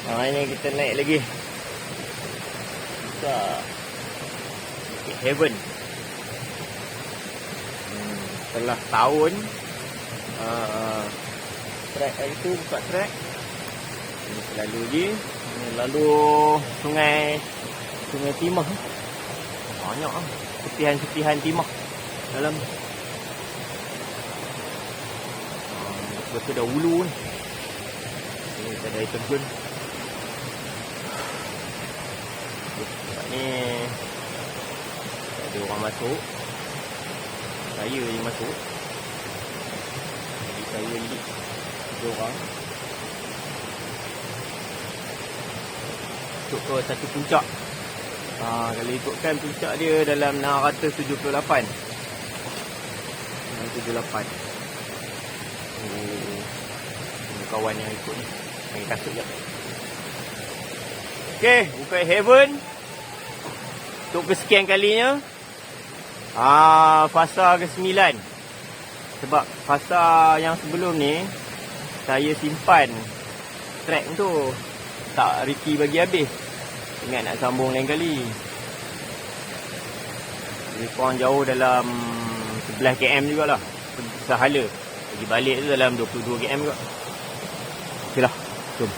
Ini kita naik lagi. Kita Bukit Heaven. Setelah tahun trek itu buka trek. Ini selalu je. Ini lalu sungai Timah. Banyak ah. Setihan Timah dalam. Betul dah hulu ni. Ini kita dah terjun. Ni ada orang masuk. Saya je masuk. Jadi saya lead 3 orang. Masuk ke satu puncak. Kalau ikutkan puncak dia dalam 678. 678. Ini kawan yang ikut ni. Bagi kasut je. Okey, Bukit Heaven. Untuk kesekian kalinya. Fasa ke-9. Sebab fasa yang sebelum ni saya simpan trek tu. Tak Ricky bagi habis. Ingat nak sambung lain kali. Jadi korang jauh dalam 11 km jugalah. Sahala. Pergi balik tu dalam 22 km juga. Okeylah. Jom.